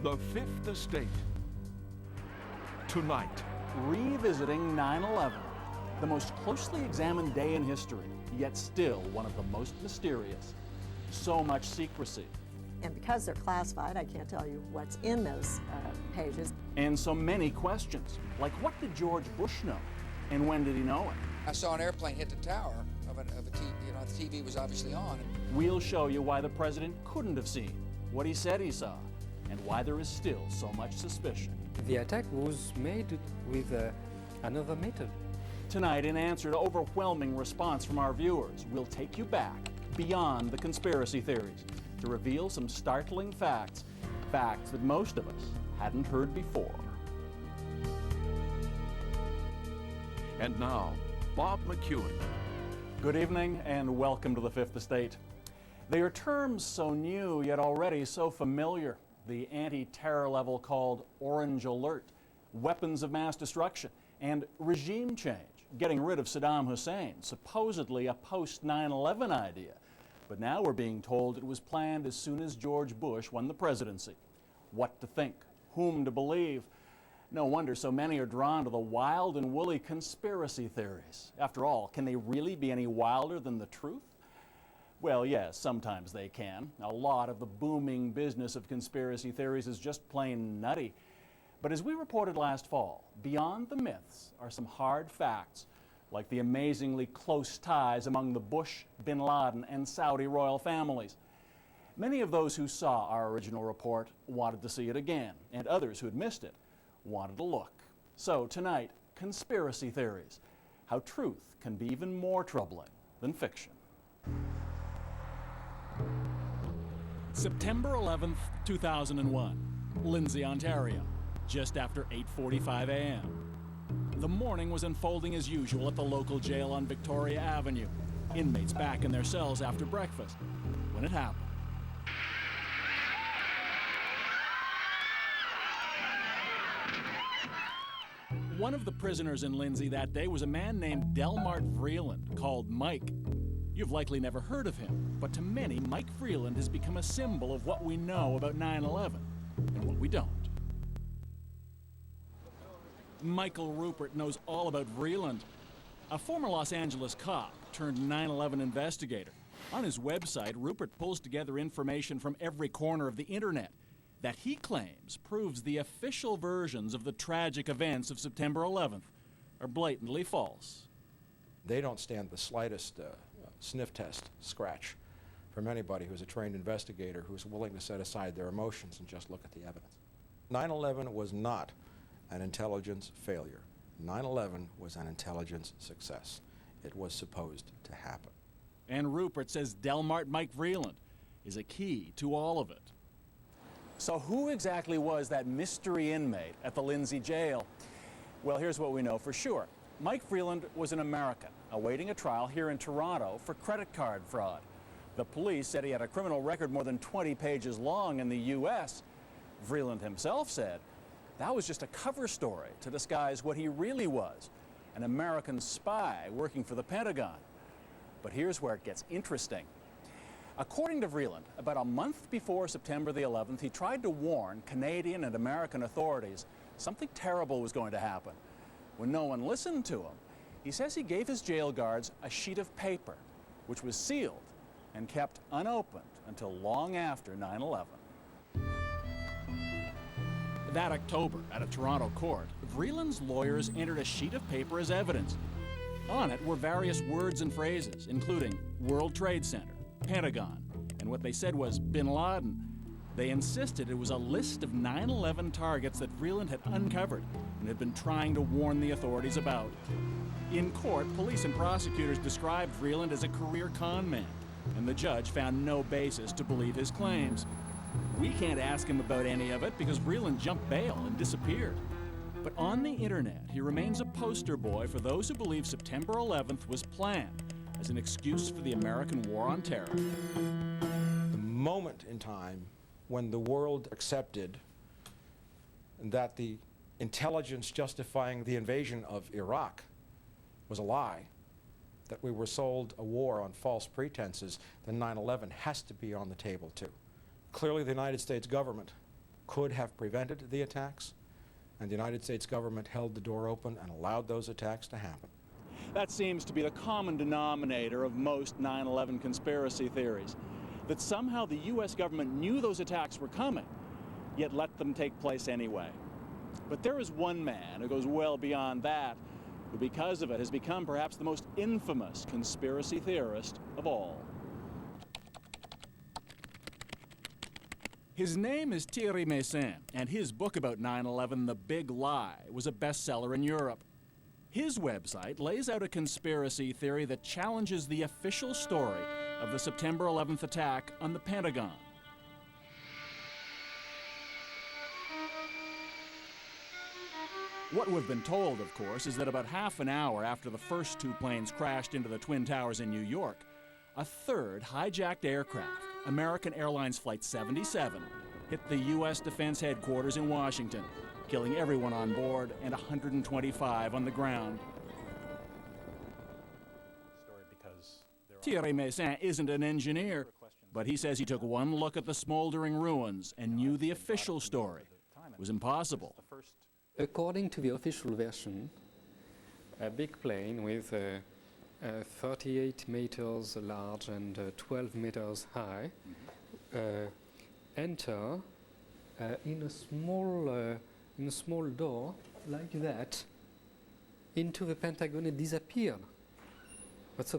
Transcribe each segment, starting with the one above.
The Fifth Estate. Tonight. Revisiting 9/11, the most closely examined day in history, yet still one of the most mysterious. So much secrecy. And because they're classified, I can't tell you what's in those pages. And so many questions, like what did George Bush know? And when did he know it? I saw an airplane hit the tower of a TV, the TV was obviously on. We'll show you why the president couldn't have seen what he said he saw, and why there is still so much suspicion. The attack was made with another method. Tonight, in answer to overwhelming response from our viewers, we'll take you back beyond the conspiracy theories to reveal some startling facts that most of us hadn't heard before. And now, Bob McEwen. Good evening and welcome to the Fifth Estate. They are terms so new yet already so familiar. The anti-terror level called Orange Alert, weapons of mass destruction, and regime change, getting rid of Saddam Hussein, supposedly a post-9/11 idea. But now we're being told it was planned as soon as George Bush won the presidency. What to think, whom to believe. No wonder so many are drawn to the wild and woolly conspiracy theories. After all, can they really be any wilder than the truth? Well, yes, sometimes they can. A lot of the booming business of conspiracy theories is just plain nutty. But as we reported last fall, beyond the myths are some hard facts, like the amazingly close ties among the Bush, Bin Laden, and Saudi royal families. Many of those who saw our original report wanted to see it again, and others who had missed it wanted to look. So tonight, conspiracy theories, how truth can be even more troubling than fiction. September 11th, 2001, Lindsay, Ontario, just after 8:45 a.m. The morning was unfolding as usual at the local jail on Victoria Avenue. Inmates back in their cells after breakfast when it happened. One of the prisoners in Lindsay that day was a man named Delmart Vreeland, called Mike. You've likely never heard of him, but to many, Mike Vreeland has become a symbol of what we know about 9/11 and what we don't. Michael Rupert knows all about Vreeland, a former Los Angeles cop turned 9/11 investigator. On his website, Rupert pulls together information from every corner of the internet that he claims proves the official versions of the tragic events of September 11th are blatantly false. They don't stand the slightest sniff test scratch from anybody who's a trained investigator who's willing to set aside their emotions and just look at the evidence. 9/11 was not an intelligence failure. 9/11 was an intelligence success. It was supposed to happen. And Rupert says Delmart Mike Vreeland is a key to all of it. So who exactly was that mystery inmate at the Lindsay jail? Well, here's what we know for sure. Mike Vreeland was an American awaiting a trial here in Toronto for credit card fraud. The police said he had a criminal record more than 20 pages long in the U.S. Vreeland himself said that was just a cover story to disguise what he really was, an American spy working for the Pentagon. But here's where it gets interesting. According to Vreeland, about a month before September the 11th, he tried to warn Canadian and American authorities something terrible was going to happen. When no one listened to him, he says he gave his jail guards a sheet of paper, which was sealed and kept unopened until long after 9/11. That October, at a Toronto court, Vreeland's lawyers entered a sheet of paper as evidence. On it were various words and phrases, including World Trade Center, Pentagon, and what they said was Bin Laden. They insisted it was a list of 9/11 targets that Vreeland had uncovered and had been trying to warn the authorities about. In court, police and prosecutors described Vreeland as a career con man, and the judge found no basis to believe his claims. We can't ask him about any of it because Vreeland jumped bail and disappeared. But on the internet, he remains a poster boy for those who believe September 11th was planned as an excuse for the American war on terror. The moment in time when the world accepted that the intelligence justifying the invasion of Iraq was a lie, that we were sold a war on false pretenses, then 9/11 has to be on the table too. Clearly the United States government could have prevented the attacks, and the United States government held the door open and allowed those attacks to happen. That seems to be the common denominator of most 9/11 conspiracy theories, that somehow the U.S. government knew those attacks were coming, yet let them take place anyway. But there is one man who goes well beyond that, who because of it has become perhaps the most infamous conspiracy theorist of all. His name is Thierry Meyssan, and his book about 9/11, The Big Lie, was a bestseller in Europe. His website lays out a conspiracy theory that challenges the official story of the September 11th attack on the Pentagon. What we've been told, of course, is that about half an hour after the first two planes crashed into the Twin Towers in New York, a third hijacked aircraft, American Airlines Flight 77, hit the U.S. Defense Headquarters in Washington, killing everyone on board and 125 on the ground. Thierry Meyssan isn't an engineer, but he says he took one look at the smoldering ruins and knew the official story was impossible. According to the official version, a big plane with 38 meters large and 12 meters high enter in a small door like that into the Pentagon and disappeared. That's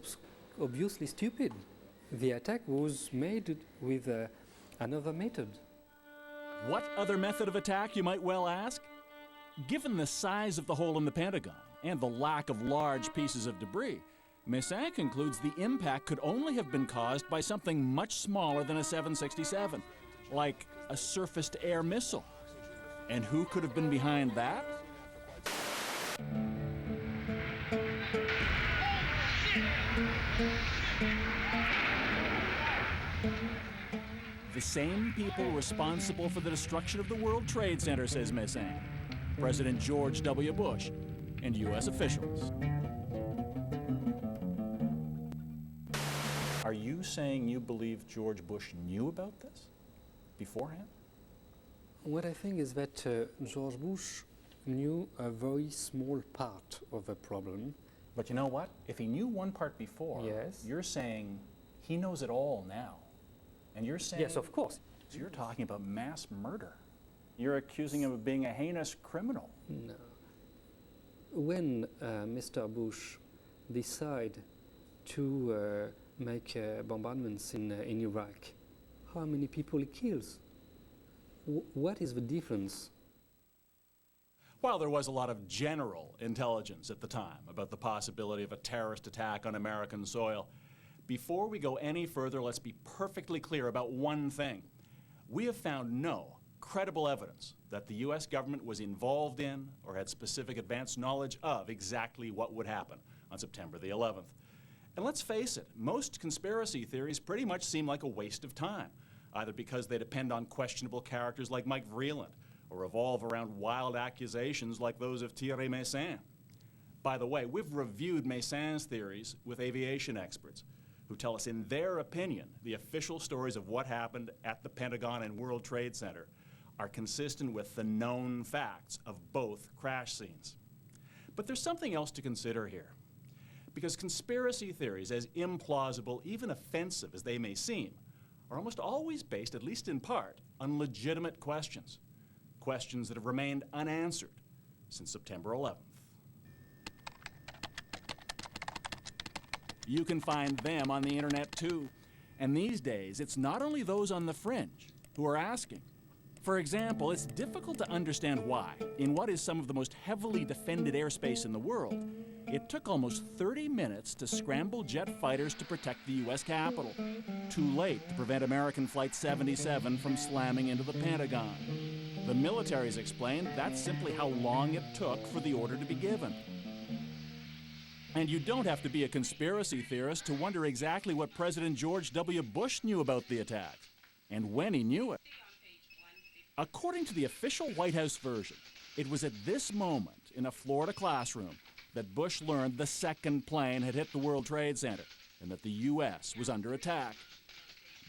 obviously stupid. The attack was made with another method. What other method of attack, you might well ask? Given the size of the hole in the Pentagon and the lack of large pieces of debris, Meyssan concludes the impact could only have been caused by something much smaller than a 767, like a surface-to-air missile. And who could have been behind that? The same people responsible for the destruction of the World Trade Center, says Meyssan. President George W. Bush and U.S. officials. Are you saying you believe George Bush knew about this beforehand? What I think is that George Bush knew a very small part of the problem. But you know what? If he knew one part before, yes, you're saying he knows it all now. And you're saying... Yes, of course. So you're talking about mass murder. You're accusing him of being a heinous criminal. No. When Mr. Bush decided to make bombardments in Iraq, how many people he kills? What is the difference? While there was a lot of general intelligence at the time about the possibility of a terrorist attack on American soil, before we go any further, let's be perfectly clear about one thing. We have found no credible evidence that the U.S. government was involved in or had specific advanced knowledge of exactly what would happen on September the 11th. And let's face it, most conspiracy theories pretty much seem like a waste of time, either because they depend on questionable characters like Mike Vreeland or revolve around wild accusations like those of Thierry Meyssan. By the way, we've reviewed Meyssan's theories with aviation experts who tell us, in their opinion, the official stories of what happened at the Pentagon and World Trade Center are consistent with the known facts of both crash scenes. But there's something else to consider here. Because conspiracy theories, as implausible, even offensive as they may seem, are almost always based, at least in part, on legitimate questions. Questions that have remained unanswered since September 11th. You can find them on the internet too. And these days, it's not only those on the fringe who are asking. For example, it's difficult to understand why, in what is some of the most heavily defended airspace in the world, it took almost 30 minutes to scramble jet fighters to protect the U.S. Capitol. Too late to prevent American Flight 77 from slamming into the Pentagon. The military's explained that's simply how long it took for the order to be given. And you don't have to be a conspiracy theorist to wonder exactly what President George W. Bush knew about the attack, and when he knew it. According to the official White House version, it was at this moment in a Florida classroom that Bush learned the second plane had hit the World Trade Center and that the U.S. was under attack.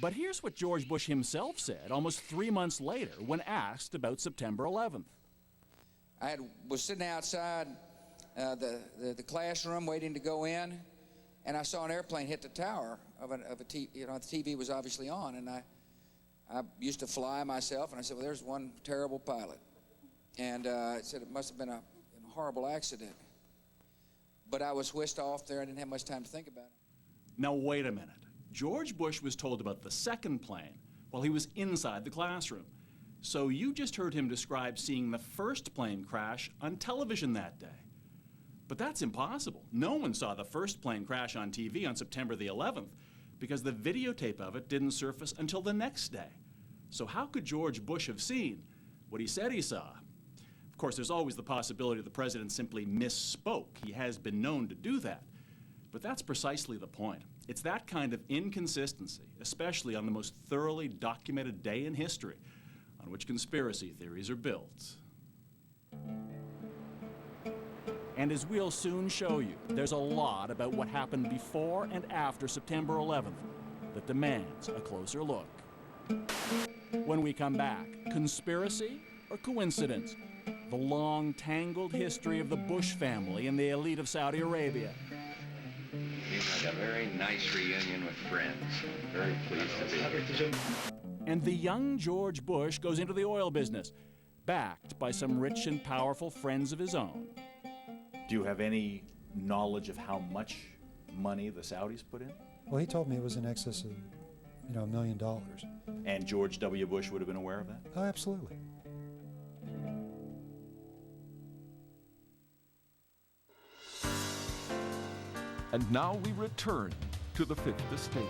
But here's what George Bush himself said almost 3 months later when asked about September 11th. I was sitting outside the classroom waiting to go in, and I saw an airplane hit the tower of a TV. You know, the TV was obviously on, and I used to fly myself, and I said, well, there's one terrible pilot. And I said it must have been a horrible accident. But I was whisked off there. I didn't have much time to think about it. Now, wait a minute. George Bush was told about the second plane while he was inside the classroom. So you just heard him describe seeing the first plane crash on television that day. But that's impossible. No one saw the first plane crash on TV on September the 11th because the videotape of it didn't surface until the next day. So how could George Bush have seen what he said he saw? Of course, there's always the possibility the president simply misspoke. He has been known to do that. But that's precisely the point. It's that kind of inconsistency, especially on the most thoroughly documented day in history, on which conspiracy theories are built. And as we'll soon show you, there's a lot about what happened before and after September 11th that demands a closer look. When we come back, conspiracy or coincidence? The long, tangled history of the Bush family and the elite of Saudi Arabia. Seems like a very nice reunion with friends. I'm very pleased to be here. And the young George Bush goes into the oil business, backed by some rich and powerful friends of his own. Do you have any knowledge of how much money the Saudis put in? Well, he told me it was in excess of, $1 million. And George W. Bush would have been aware of that? Oh, absolutely. And now we return to the Fifth Estate.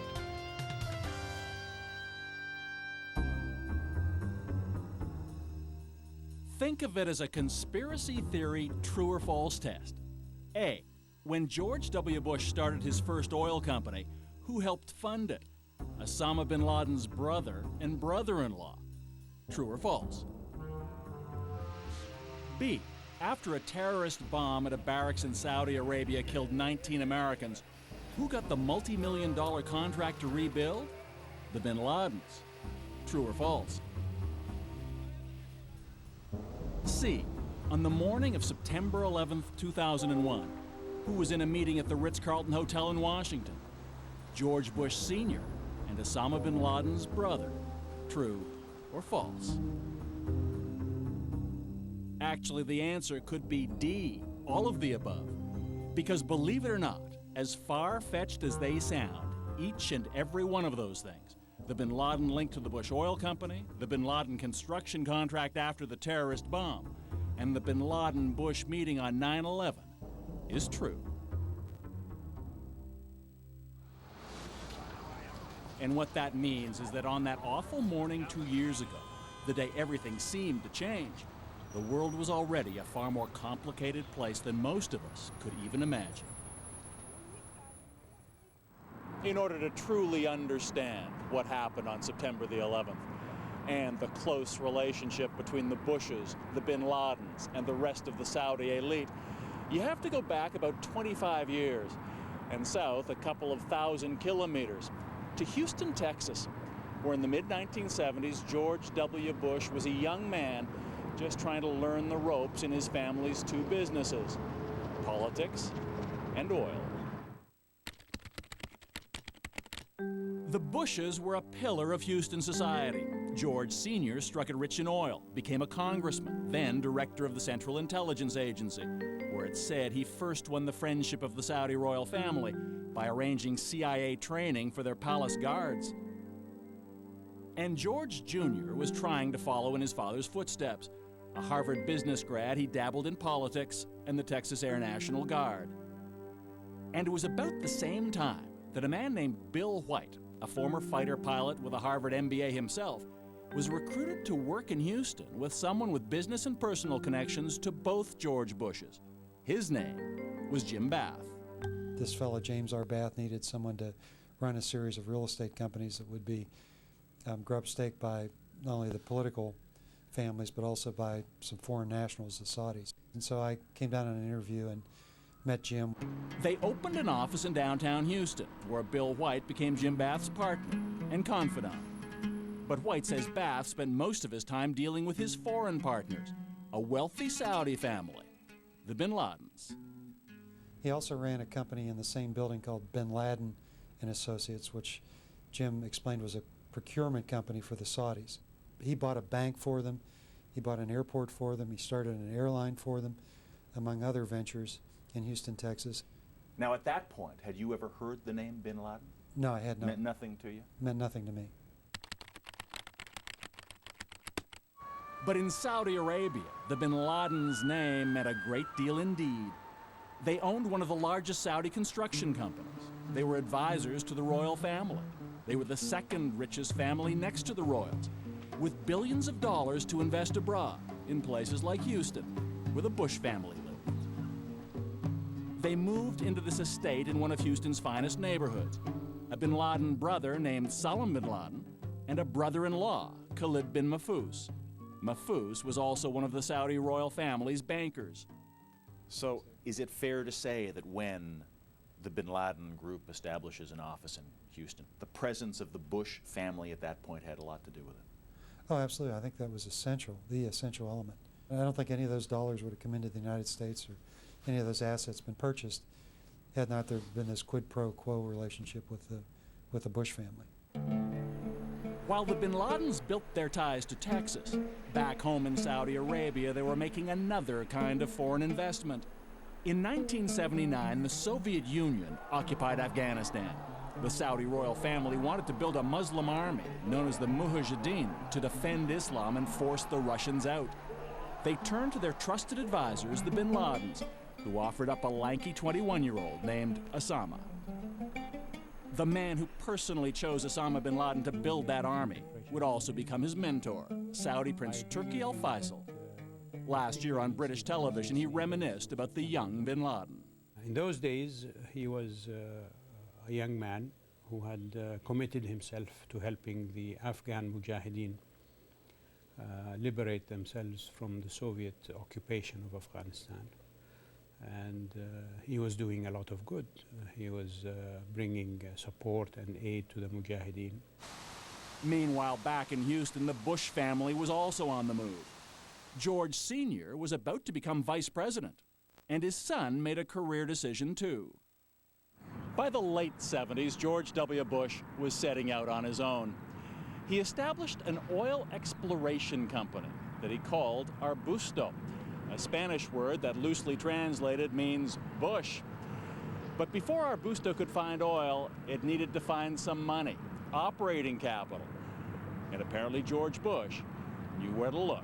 Think of it as a conspiracy theory true or false test. A, when George W. Bush started his first oil company, who helped fund it? Osama bin Laden's brother and brother-in-law. True or false? B, after a terrorist bomb at a barracks in Saudi Arabia killed 19 Americans, who got the multi-million-dollar contract to rebuild? The bin Ladens. True or false? C, on the morning of September 11th, 2001, who was in a meeting at the Ritz-Carlton Hotel in Washington? George Bush Sr. and Osama bin Laden's brother. True or false? Actually, the answer could be D, all of the above. Because believe it or not, as far-fetched as they sound, each and every one of those things, the bin Laden link to the Bush Oil Company, the bin Laden construction contract after the terrorist bomb, and the bin Laden-Bush meeting on 9/11, is true. And what that means is that on that awful morning 2 years ago, the day everything seemed to change, the world was already a far more complicated place than most of us could even imagine. In order to truly understand what happened on September the 11th and the close relationship between the Bushes, the bin Ladens, and the rest of the Saudi elite, you have to go back about 25 years and south a couple of thousand kilometers to Houston, Texas, where in the mid-1970s, George W. Bush was a young man just trying to learn the ropes in his family's two businesses, politics and oil. The Bushes were a pillar of Houston society. George Sr. struck it rich in oil, became a congressman, then director of the Central Intelligence Agency, where it's said he first won the friendship of the Saudi royal family by arranging CIA training for their palace guards. And George Jr. was trying to follow in his father's footsteps. A Harvard business grad, he dabbled in politics and the Texas Air National Guard. And it was about the same time that a man named Bill White, a former fighter pilot with a Harvard MBA himself, was recruited to work in Houston with someone with business and personal connections to both George Bushes. His name was Jim Bath. This fellow, James R. Bath, needed someone to run a series of real estate companies that would be grub-staked by not only the political families, but also by some foreign nationals, the Saudis. And so I came down on an interview and met Jim. They opened an office in downtown Houston, where Bill White became Jim Bath's partner, and confidant. But White says Bath spent most of his time dealing with his foreign partners, a wealthy Saudi family, the Bin Ladens. He also ran a company in the same building called Bin Laden and Associates, which Jim explained was a procurement company for the Saudis. He bought a bank for them, he bought an airport for them, he started an airline for them, among other ventures in Houston, Texas. Now, at that point, had you ever heard the name Bin Laden? No, I had not. Meant nothing to you? Meant nothing to me. But in Saudi Arabia, the Bin Laden's name meant a great deal indeed. They owned one of the largest Saudi construction companies. They were advisors to the royal family. They were the second richest family next to the royals, with billions of dollars to invest abroad in places like Houston, where the Bush family lived. They moved into this estate in one of Houston's finest neighborhoods. A Bin Laden brother named Salam Bin Laden and a brother-in-law, Khalid bin Mahfouz. Mahfouz was also one of the Saudi royal family's bankers. So, is it fair to say that when the Bin Laden group establishes an office in Houston, the presence of the Bush family at that point had a lot to do with it? Oh, absolutely. I think that was essential, the essential element. And I don't think any of those dollars would have come into the United States or any of those assets been purchased had not there been this quid pro quo relationship with the Bush family. While the Bin Ladens built their ties to Texas, back home in Saudi Arabia, they were making another kind of foreign investment. In 1979, the Soviet Union occupied Afghanistan. The Saudi royal family wanted to build a Muslim army known as the Mujahideen to defend Islam and force the Russians out. They turned to their trusted advisors, the Bin Ladens, who offered up a lanky 21-year-old named Osama. The man who personally chose Osama bin Laden to build that army would also become his mentor, Saudi Prince Turki Al Faisal. Last year on British television, he reminisced about the young bin Laden. In those days, he was a young man who had committed himself to helping the Afghan Mujahideen liberate themselves from the Soviet occupation of Afghanistan. And he was doing a lot of good. He was bringing support and aid to the Mujahideen. Meanwhile, back in Houston, the Bush family was also on the move. George Sr. was about to become vice president, and his son made a career decision too. By the late 70s, George W. Bush was setting out on his own. He established an oil exploration company that he called Arbusto, a Spanish word that loosely translated means bush. But before Arbusto could find oil, it needed to find some money, operating capital. And apparently George Bush knew where to look.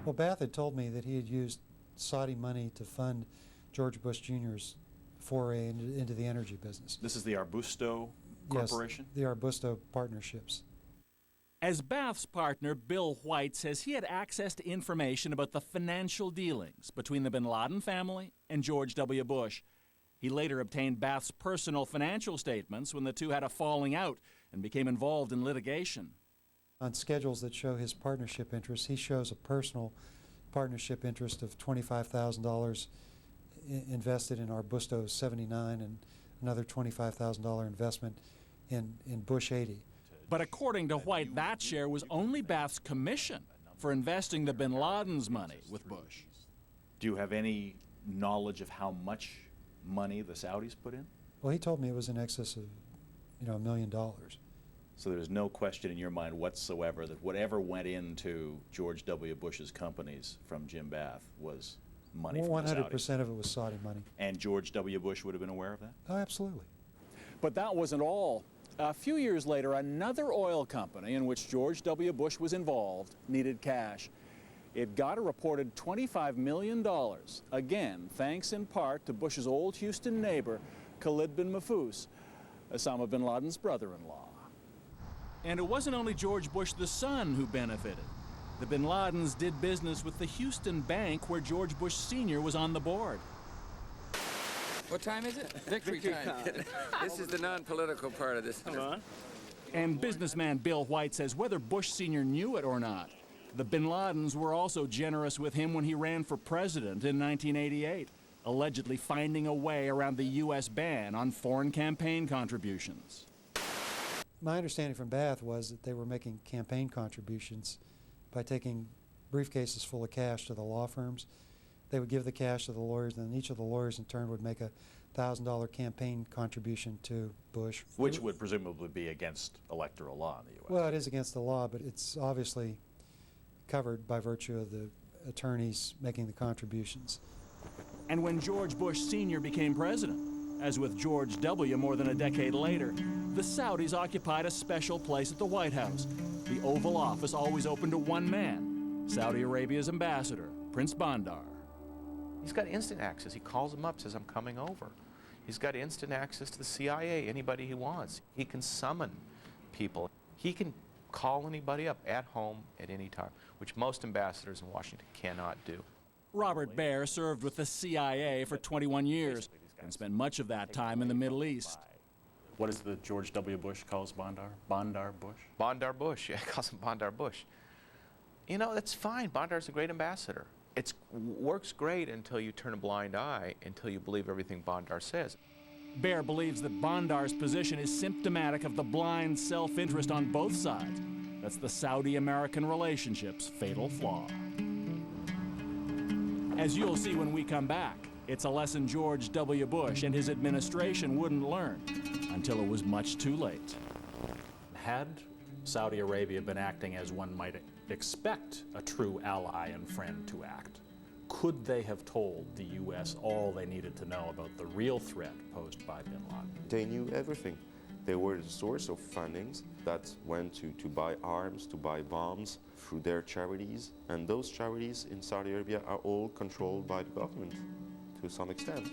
Well, Bath had told me that he had used Saudi money to fund George Bush Jr.'s foray into the energy business. This is the Arbusto Corporation? Yes, the Arbusto partnerships. As Bath's partner, Bill White, says he had access to information about the financial dealings between the Bin Laden family and George W. Bush. He later obtained Bath's personal financial statements when the two had a falling out and became involved in litigation. On schedules that show his partnership interests, he shows a personal partnership interest of $25,000 invested in Arbusto 79 and another $25,000 investment in Bush 80. But according to White, that share was only Bath's commission for investing the Bin Laden's money with Bush. Do you have any knowledge of how much money the Saudis put in? Well, he told me it was in excess of, $1 million. So there's no question in your mind whatsoever that whatever went into George W. Bush's companies from Jim Bath was money from the Saudis. 100% of it was Saudi money. And George W. Bush would have been aware of that? Oh, absolutely. But that wasn't all. A few years later, another oil company in which George W. Bush was involved needed cash. It got a reported $25 million, again, thanks in part to Bush's old Houston neighbor, Khalid bin Mahfouz, Osama bin Laden's brother-in-law. And it wasn't only George Bush the son who benefited. The Bin Ladens did business with the Houston bank where George Bush Sr. was on the board. What time is it? Victory time. This is the non-political part of this. And businessman Bill White says whether Bush Sr. knew it or not, the Bin Ladens were also generous with him when he ran for president in 1988, allegedly finding a way around the U.S. ban on foreign campaign contributions. my understanding from Bath was that they were making campaign contributions by taking briefcases full of cash to the law firms. They would give the cash to the lawyers, and then each of the lawyers in turn would make a $1,000 campaign contribution to Bush. Which would presumably be against electoral law in the U.S. Well, it is against the law, but it's obviously covered by virtue of the attorneys making the contributions. And when George Bush Sr. became president, as with George W. more than a decade later, the Saudis occupied a special place at the White House. The Oval Office always open to one man, Saudi Arabia's ambassador, Prince Bandar. He's got instant access. He calls them up, says, I'm coming over. He's got instant access to the CIA, anybody he wants. He can summon people. He can call anybody up at home at any time, which most ambassadors in Washington cannot do. Robert Baer served with the CIA for 21 years and spent much of that time in the Middle East. What does the George W. Bush calls Bandar? Bandar Bush? Bandar Bush, yeah, he calls him Bandar Bush. You know, that's fine. Bandar's a great ambassador. It works great until you turn a blind eye, until you believe everything Bandar says. Baer believes that Bandar's position is symptomatic of the blind self-interest on both sides. That's the Saudi-American relationship's fatal flaw. As you'll see when we come back, it's a lesson George W. Bush and his administration wouldn't learn until it was much too late. Had Saudi Arabia been acting as one might expect a true ally and friend to act, could they have told the U.S. all they needed to know about the real threat posed by bin Laden? They knew everything. They were the source of fundings that went to buy arms, to buy bombs through their charities. And those charities in Saudi Arabia are all controlled by the government to some extent.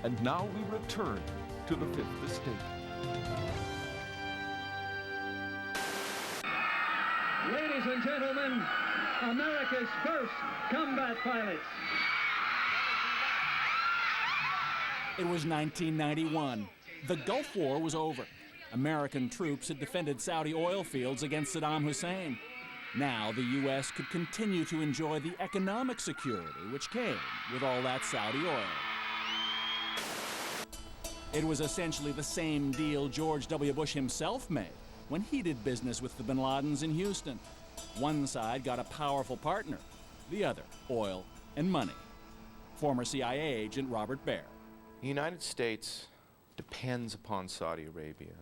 And now we return to the Fifth Estate. Ladies and gentlemen, America's first combat pilots. It was 1991. The Gulf War was over. American troops had defended Saudi oil fields against Saddam Hussein. Now the U.S. could continue to enjoy the economic security which came with all that Saudi oil. It was essentially the same deal George W. Bush himself made when he did business with the bin Ladens in Houston. One side got a powerful partner, the other, oil and money. Former CIA agent Robert Baer. The United States depends upon Saudi Arabia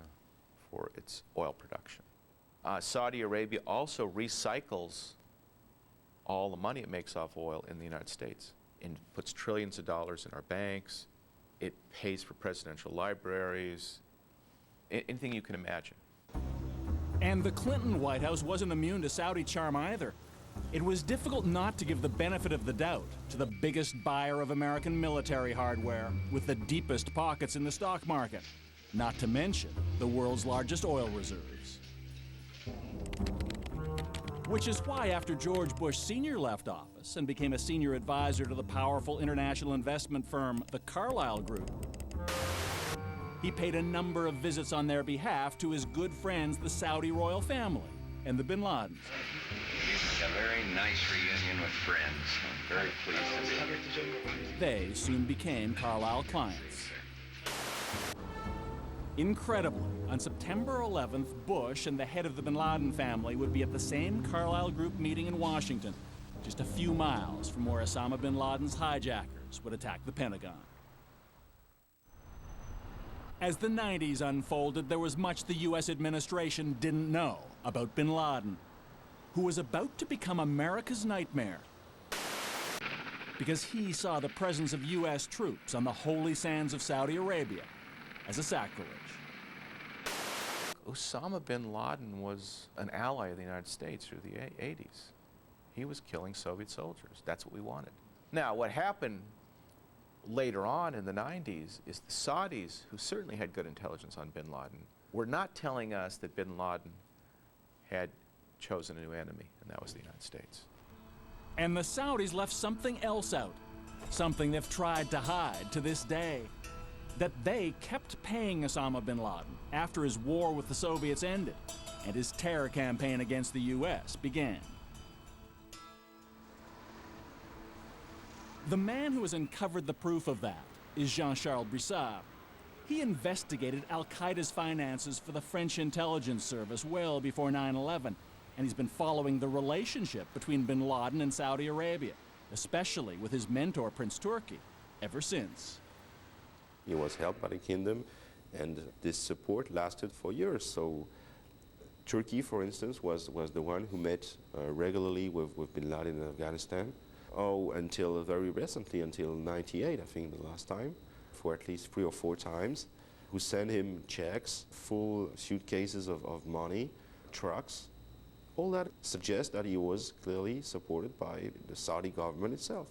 for its oil production. Saudi Arabia also recycles all the money it makes off oil in the United States and puts trillions of dollars in our banks. It pays for presidential libraries, anything you can imagine. And the Clinton White House wasn't immune to Saudi charm either. It was difficult not to give the benefit of the doubt to the biggest buyer of American military hardware with the deepest pockets in the stock market, not to mention the world's largest oil reserves. Which is why after George Bush Sr. left office and became a senior advisor to the powerful international investment firm, the Carlyle Group, he paid a number of visits on their behalf to his good friends, the Saudi royal family and the bin Ladens. A very nice reunion with friends. I'm very pleased to be here. They soon became Carlyle clients. Incredibly, on September 11th, Bush and the head of the bin Laden family would be at the same Carlyle Group meeting in Washington, just a few miles from where Osama bin Laden's hijackers would attack the Pentagon. As the 90s unfolded, there was much the U.S. administration didn't know about bin Laden, who was about to become America's nightmare because he saw the presence of U.S. troops on the holy sands of Saudi Arabia as a sacrilege. Osama bin Laden was an ally of the United States through the 80s. He was killing Soviet soldiers. That's what we wanted. Now, what happened later on in the 90s is the Saudis, who certainly had good intelligence on bin Laden, were not telling us that bin Laden had chosen a new enemy, and that was the United States. And the Saudis left something else out, something they've tried to hide to this day, that they kept paying Osama bin Laden after his war with the Soviets ended and his terror campaign against the U.S. began. The man who has uncovered the proof of that is Jean-Charles Brissard. He investigated al-Qaeda's finances for the French intelligence service well before 9/11, and he's been following the relationship between bin Laden and Saudi Arabia, especially with his mentor, Prince Turki, ever since. He was helped by the kingdom, and this support lasted for years. So Turkey, for instance, was the one who met regularly with bin Laden in Afghanistan. Oh, until very recently, until '98, I think the last time, for at least 3 or 4 times, who sent him checks, full suitcases of money, trucks. All that suggests that he was clearly supported by the Saudi government itself.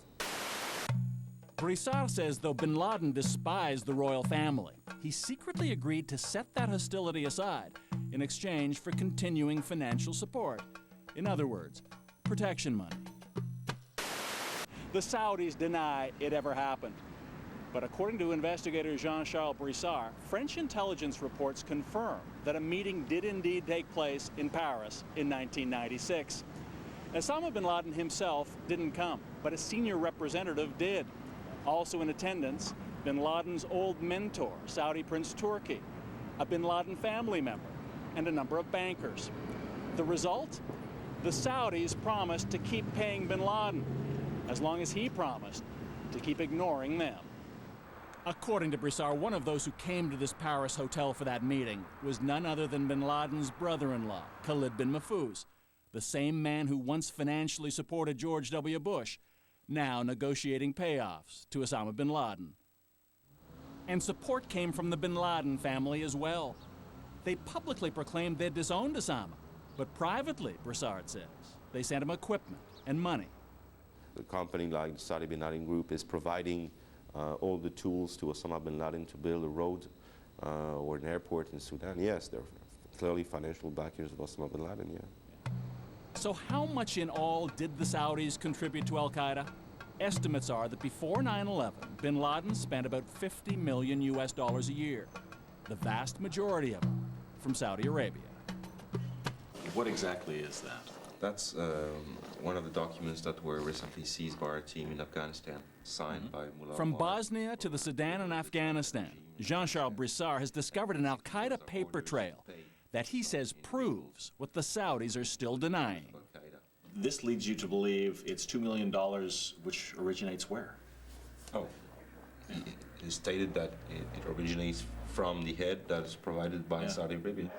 Brissard says though bin Laden despised the royal family, he secretly agreed to set that hostility aside in exchange for continuing financial support. In other words, protection money. The Saudis deny it ever happened. But according to investigator Jean-Charles Brissard, French intelligence reports confirm that a meeting did indeed take place in Paris in 1996. Osama bin Laden himself didn't come, but a senior representative did. Also in attendance, bin Laden's old mentor, Saudi Prince Turki, a bin Laden family member, and a number of bankers. The result? The Saudis promised to keep paying bin Laden, as long as he promised to keep ignoring them. According to Brissard, one of those who came to this Paris hotel for that meeting was none other than bin Laden's brother-in-law, Khalid bin Mahfouz, the same man who once financially supported George W. Bush, now negotiating payoffs to Osama bin Laden. And support came from the bin Laden family as well. They publicly proclaimed they'd disowned Osama, but privately, Brissard says, they sent him equipment and money. A company like the Saudi bin Laden Group is providing all the tools to Osama bin Laden to build a road or an airport in Sudan. Yes, they're clearly financial backers of Osama bin Laden, yeah. So how much in all did the Saudis contribute to al-Qaeda? Estimates are that before 9/11, bin Laden spent about $50 million a year, the vast majority of it from Saudi Arabia. What exactly is that? That's one of the documents that were recently seized by our team in Afghanistan, signed by Mullah From Omar. Bosnia to the Sudan and Afghanistan, Jean-Charles Brissard has discovered an al-Qaeda paper trail that he says proves what the Saudis are still denying. This leads you to believe it's $2 million, which originates where? Oh, he stated that it originates from the head that is provided by Saudi Arabia.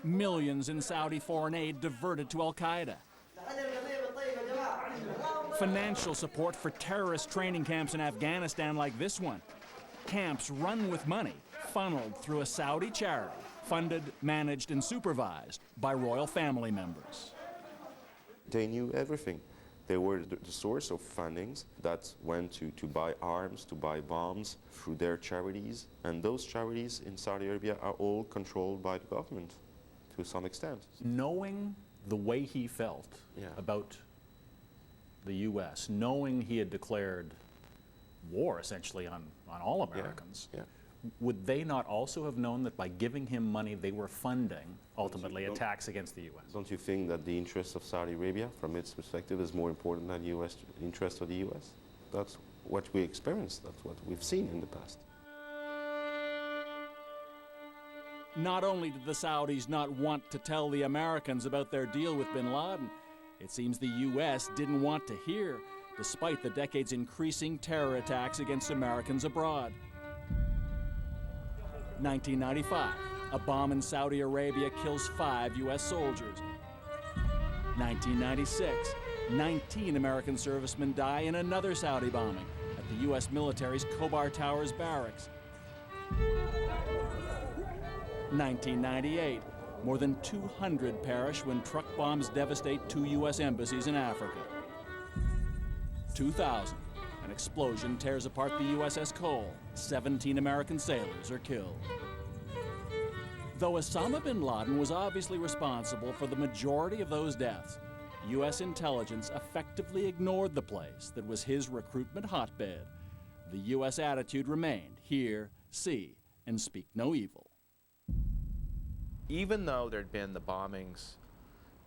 Millions in Saudi foreign aid diverted to al-Qaeda. Financial support for terrorist training camps in Afghanistan like this one. Camps run with money, funneled through a Saudi charity, funded, managed, and supervised by royal family members. They knew everything. They were the source of fundings that went to buy arms, to buy bombs through their charities. And those charities in Saudi Arabia are all controlled by the government to some extent. Knowing the way he felt about the U.S., knowing he had declared war essentially on all Americans, would they not also have known that by giving him money they were funding, ultimately, attacks against the U.S.? Don't you think that the interest of Saudi Arabia, from its perspective, is more important than the U.S. interest of the U.S.? That's what we experienced. That's what we've seen in the past. Not only did the Saudis not want to tell the Americans about their deal with bin Laden, it seems the U.S. didn't want to hear, despite the decade's increasing terror attacks against Americans abroad. 1995, a bomb in Saudi Arabia kills 5 U.S. soldiers. 1996, 19 American servicemen die in another Saudi bombing at the U.S. military's Khobar Towers barracks. 1998, more than 200 perish when truck bombs devastate 2 U.S. embassies in Africa. 2000, an explosion tears apart the USS Cole. 17 American sailors are killed. Though Osama bin Laden was obviously responsible for the majority of those deaths, U.S. intelligence effectively ignored the place that was his recruitment hotbed. The U.S. attitude remained, hear, see, and speak no evil. Even though there'd been the bombings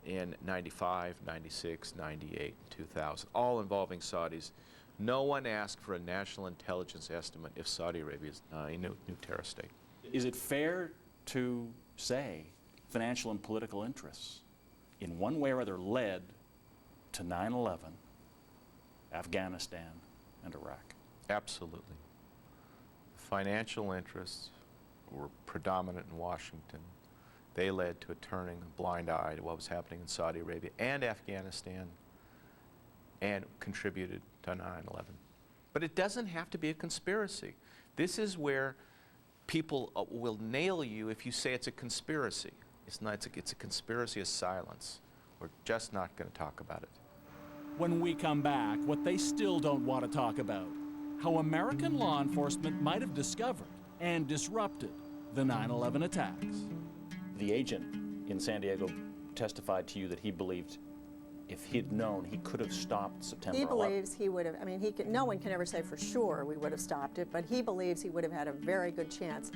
in 95, 96, 98, 2000, all involving Saudis. No one asked for a national intelligence estimate if Saudi Arabia is a new terrorist state. Is it fair to say financial and political interests in one way or other led to 9/11, Afghanistan, and Iraq? Absolutely. Financial interests were predominant in Washington. They led to a turning a blind eye to what was happening in Saudi Arabia and Afghanistan, and contributed to 9/11. But it doesn't have to be a conspiracy. This is where people will nail you if you say it's a conspiracy. It's not. It's a conspiracy of silence. We're just not going to talk about it. When we come back, what they still don't want to talk about: how American law enforcement might have discovered and disrupted the 9/11 attacks. The agent in San Diego testified to you that he believed if he'd known, he could have stopped September 11th. He believes he would have, I mean, no one can ever say for sure we would have stopped it, but he believes he would have had a very good chance.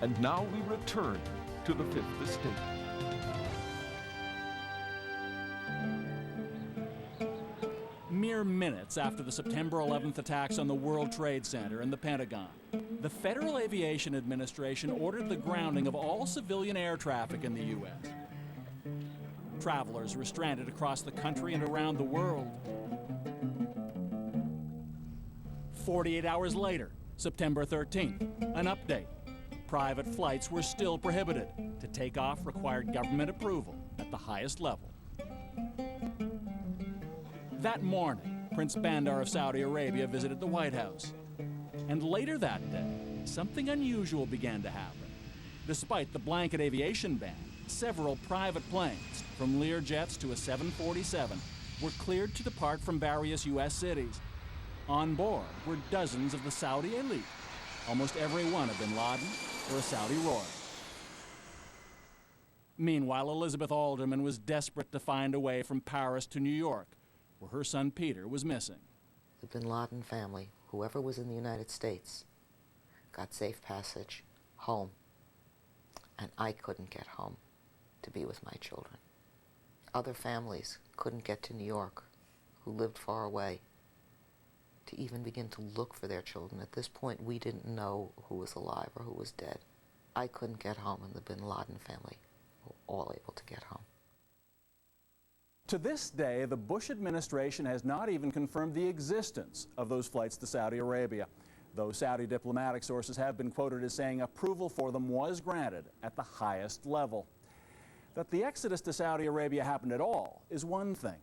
And now we return to the Fifth Estate. Mere minutes after the September 11th attacks on the World Trade Center and the Pentagon, the Federal Aviation Administration ordered the grounding of all civilian air traffic in the U.S. Travelers were stranded across the country and around the world. 48 hours later, September 13th, an update. Private flights were still prohibited. To take off required government approval at the highest level. That morning, Prince Bandar of Saudi Arabia visited the White House. And later that day, something unusual began to happen. Despite the blanket aviation ban, several private planes, from Learjets to a 747, were cleared to depart from various U.S. cities. On board were dozens of the Saudi elite, almost every one a bin Laden or a Saudi royal. Meanwhile, Elizabeth Alderman was desperate to find a way from Paris to New York, where her son Peter was missing. The bin Laden family, whoever was in the United States, got safe passage home, and I couldn't get home to be with my children. Other families couldn't get to New York, who lived far away, to even begin to look for their children. At this point, we didn't know who was alive or who was dead. I couldn't get home, and the bin Laden family were all able to get home. To this day, the Bush administration has not even confirmed the existence of those flights to Saudi Arabia, though Saudi diplomatic sources have been quoted as saying approval for them was granted at the highest level. That the exodus to Saudi Arabia happened at all is one thing.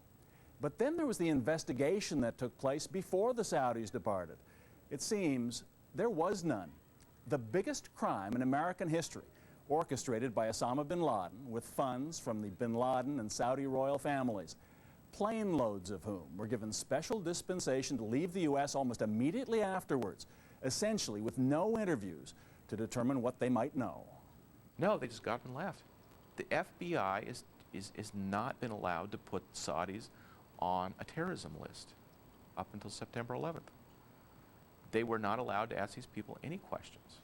But then there was the investigation that took place before the Saudis departed. It seems there was none. The biggest crime in American history, orchestrated by Osama bin Laden with funds from the bin Laden and Saudi royal families, plane loads of whom were given special dispensation to leave the U.S. almost immediately afterwards, essentially with no interviews to determine what they might know. No, they just got up and left. The FBI is not been allowed to put Saudis on a terrorism list up until September 11th. They were not allowed to ask these people any questions.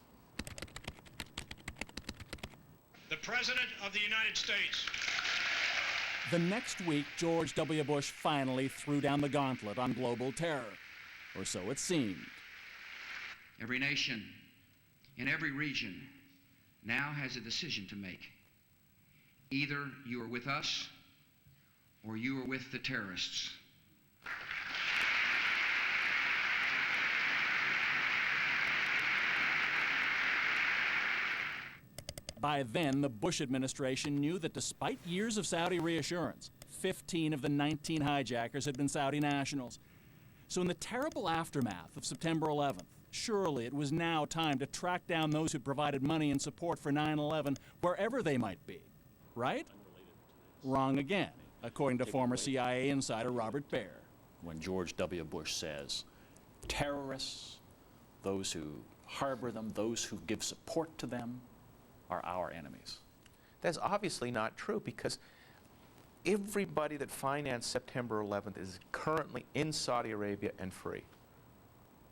The President of the United States. The next week, George W. Bush finally threw down the gauntlet on global terror, or so it seemed. Every nation in every region now has a decision to make. Either you are with us or you are with the terrorists. By then, the Bush administration knew that despite years of Saudi reassurance, 15 of the 19 hijackers had been Saudi nationals. So in the terrible aftermath of September 11th, surely it was now time to track down those who provided money and support for 9/11 wherever they might be. Right? Wrong again, according to former CIA insider Robert Baer. When George W. Bush says, terrorists, those who harbor them, those who give support to them, are our enemies. That's obviously not true, because everybody that financed September 11th is currently in Saudi Arabia and free.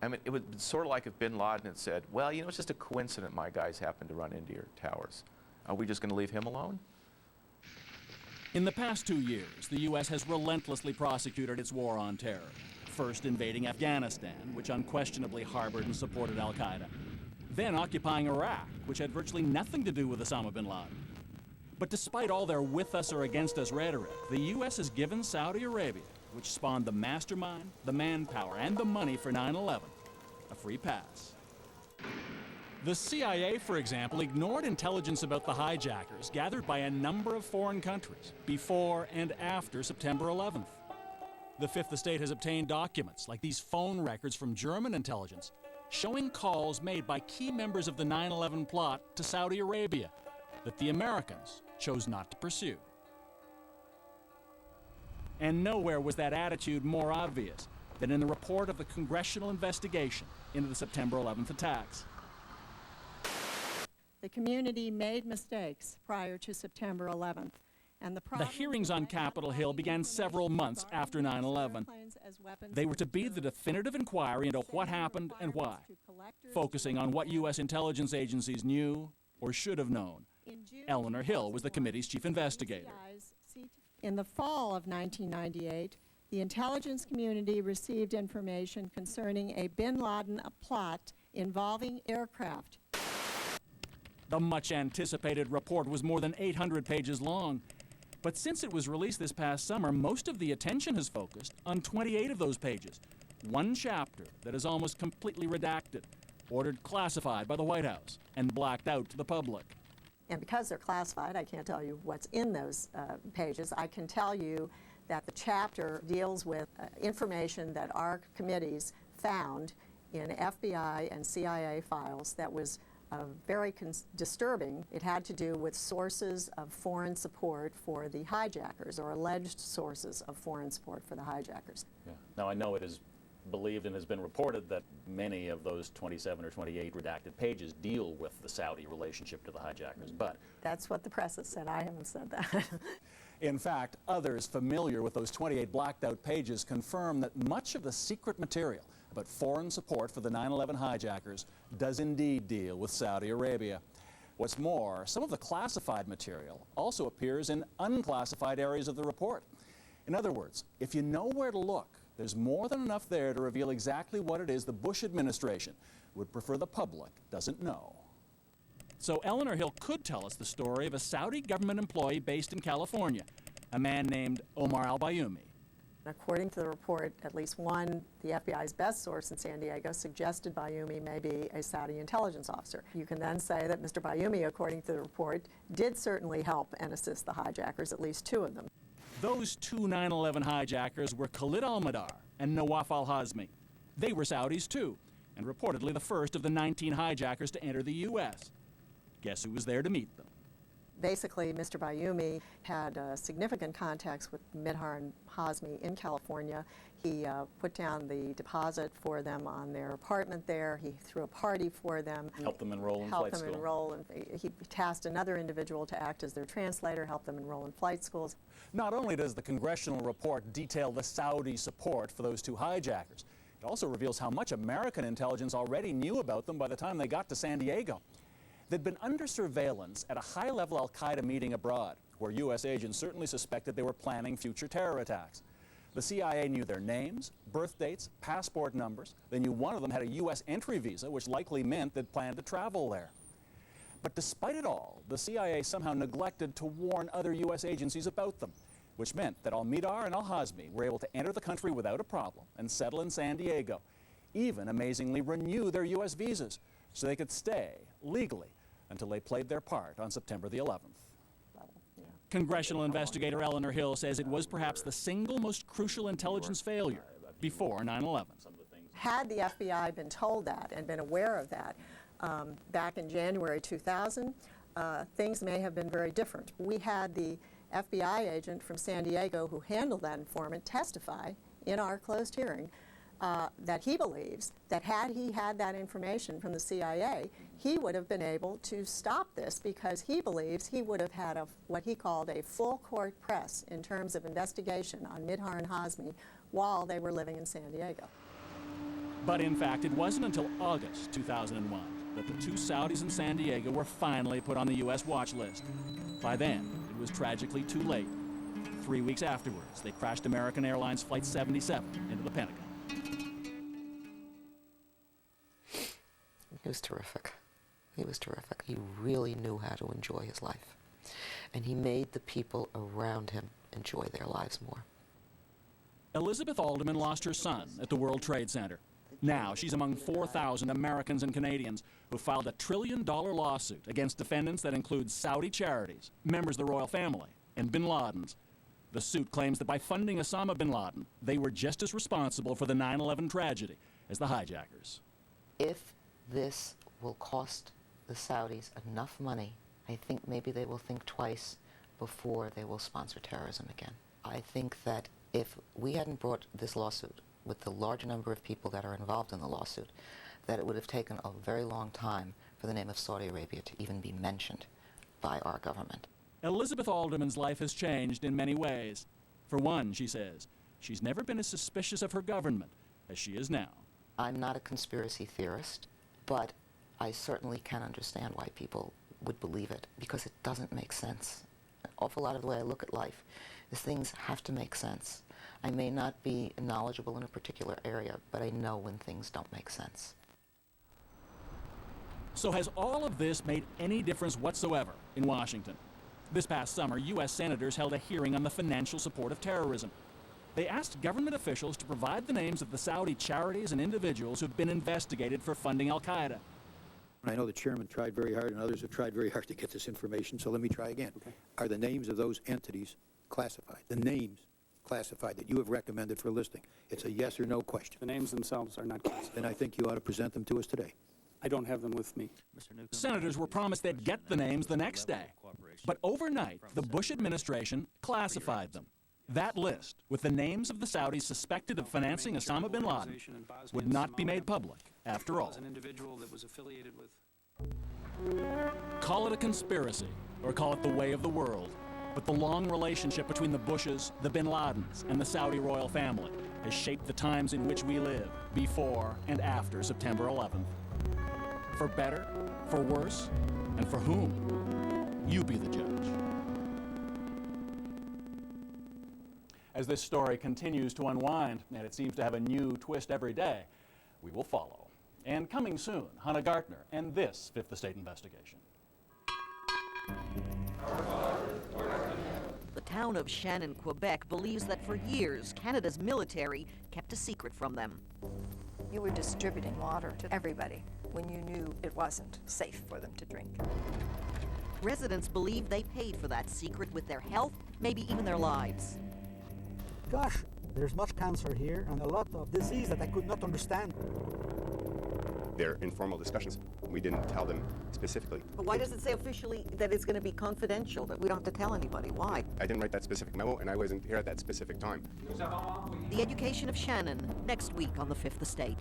I mean, it would be sort of like if bin Laden had said, well, you know, it's just a coincidence my guys happened to run into your towers. Are we just going to leave him alone? In the past 2 years, the U.S. has relentlessly prosecuted its war on terror, first invading Afghanistan, which unquestionably harbored and supported al-Qaeda, then occupying Iraq, which had virtually nothing to do with Osama bin Laden. But despite all their with us or against us rhetoric, the U.S. has given Saudi Arabia, which spawned the mastermind, the manpower, and the money for 9/11, a free pass. The CIA, for example, ignored intelligence about the hijackers gathered by a number of foreign countries before and after September 11th. The Fifth Estate has obtained documents like these phone records from German intelligence showing calls made by key members of the 9/11 plot to Saudi Arabia that the Americans chose not to pursue. And nowhere was that attitude more obvious than in the report of the congressional investigation into the September 11th attacks. The community made mistakes prior to September 11th. And the hearings on Capitol Hill began several months after 9/11. They were to be the definitive inquiry into what happened and why, focusing on what U.S. intelligence agencies knew or should have known. Eleanor Hill was the committee's chief investigator. In the fall of 1998, the intelligence community received information concerning a bin Laden plot involving aircraft. The much-anticipated report was more than 800 pages long. But since it was released this past summer, most of the attention has focused on 28 of those pages. One chapter that is almost completely redacted, ordered classified by the White House, and blacked out to the public. And because they're classified, I can't tell you what's in those pages. I can tell you that the chapter deals with information that our committees found in FBI and CIA files that was very disturbing. It had to do with sources of foreign support for the hijackers, or alleged sources of foreign support for the hijackers. Yeah. Now, I know it is believed and has been reported that many of those 27 or 28 redacted pages deal with the Saudi relationship to the hijackers, but... That's what the press has said. I haven't said that. In fact, others familiar with those 28 blacked-out pages confirm that much of the secret material about foreign support for the 9/11 hijackers does indeed deal with Saudi Arabia. What's more, some of the classified material also appears in unclassified areas of the report. In other words, if you know where to look, there's more than enough there to reveal exactly what it is the Bush administration would prefer the public doesn't know. So Eleanor Hill could tell us the story of a Saudi government employee based in California, a man named Omar al-Bayoumi. According to the report, at least one, the FBI's best source in San Diego, suggested Bayoumi may be a Saudi intelligence officer. You can then say that Mr. Bayoumi, according to the report, did certainly help and assist the hijackers, at least two of them. Those two 9/11 hijackers were Khalid al-Mihdhar and Nawaf al-Hazmi. They were Saudis too, and reportedly the first of the 19 hijackers to enter the U.S. Guess who was there to meet them? Basically, Mr. Bayoumi had significant contacts with Mihdhar and Hazmi in California. He put down the deposit for them on their apartment there. He threw a party for them. Helped them enroll in flight school. He tasked another individual to act as their translator, help them enroll in flight schools. Not only does the congressional report detail the Saudi support for those two hijackers, it also reveals how much American intelligence already knew about them by the time they got to San Diego. They'd been under surveillance at a high-level al-Qaeda meeting abroad, where U.S. agents certainly suspected they were planning future terror attacks. The CIA knew their names, birth dates, passport numbers. They knew one of them had a U.S. entry visa, which likely meant they'd planned to travel there. But despite it all, the CIA somehow neglected to warn other U.S. agencies about them, which meant that al-Mihdhar and al-Hazmi were able to enter the country without a problem and settle in San Diego, even amazingly renew their U.S. visas, so they could stay legally until they played their part on September the 11th. Congressional investigator Eleanor Hill says it was perhaps the single most crucial intelligence failure before 9/11. Had the FBI been told that and been aware of that back in January 2000, things may have been very different. We had the FBI agent from San Diego who handled that informant testify in our closed hearing that he believes that had he had that information from the CIA, he would have been able to stop this, because he believes he would have had what he called a full court press in terms of investigation on Mihdhar and Hazmi while they were living in San Diego. But in fact, it wasn't until August 2001 that the two Saudis in San Diego were finally put on the U.S. watch list. By then, it was tragically too late. 3 weeks afterwards, they crashed American Airlines Flight 77 into the Pentagon. He was terrific. He was terrific. He really knew how to enjoy his life. And he made the people around him enjoy their lives more. Elizabeth Alderman lost her son at the World Trade Center. Now she's among 4,000 Americans and Canadians who filed a $1 trillion lawsuit against defendants that include Saudi charities, members of the royal family, and bin Ladens. The suit claims that by funding Osama bin Laden, they were just as responsible for the 9/11 tragedy as the hijackers. If this will cost the Saudis enough money, I think maybe they will think twice before they will sponsor terrorism again. I think that if we hadn't brought this lawsuit with the large number of people that are involved in the lawsuit, that it would have taken a very long time for the name of Saudi Arabia to even be mentioned by our government. Elizabeth Alderman's life has changed in many ways. For one, she says, she's never been as suspicious of her government as she is now. I'm not a conspiracy theorist, but I certainly can understand why people would believe it, because it doesn't make sense. An awful lot of the way I look at life is things have to make sense. I may not be knowledgeable in a particular area, but I know when things don't make sense. So has all of this made any difference whatsoever in Washington? This past summer, U.S. senators held a hearing on the financial support of terrorism. They asked government officials to provide the names of the Saudi charities and individuals who've been investigated for funding al-Qaeda. I know the chairman tried very hard and others have tried very hard to get this information, so let me try again. Okay. Are the names of those entities classified? The names classified that you have recommended for listing? It's a yes or no question. The names themselves are not classified. Then I think you ought to present them to us today. I don't have them with me. Senators were promised they'd get the names the next day. But overnight, the Bush administration classified them. That list, with the names of the Saudis suspected of financing Osama bin Laden, would not be made public, after all. An individual that was affiliated with. Call it a conspiracy, or call it the way of the world, but the long relationship between the Bushes, the bin Ladens, and the Saudi royal family has shaped the times in which we live, before and after September 11th. For better, for worse, and for whom? You be the judge. As this story continues to unwind, and it seems to have a new twist every day, we will follow. And coming soon, Hannah Gartner and this Fifth Estate investigation. The town of Shannon, Quebec believes that for years, Canada's military kept a secret from them. You were distributing water to everybody when you knew it wasn't safe for them to drink. Residents believe they paid for that secret with their health, maybe even their lives. Gosh, there's much cancer here and a lot of disease that I could not understand. They're informal discussions. We didn't tell them specifically. But why does it say officially that it's going to be confidential, that we don't have to tell anybody? Why? I didn't write that specific memo, and I wasn't here at that specific time. The Education of Shannon, next week on the Fifth Estate.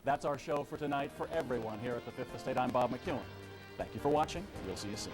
That's our show for tonight. For everyone here at the Fifth Estate, I'm Bob McEwen. Thank you for watching. We'll see you soon.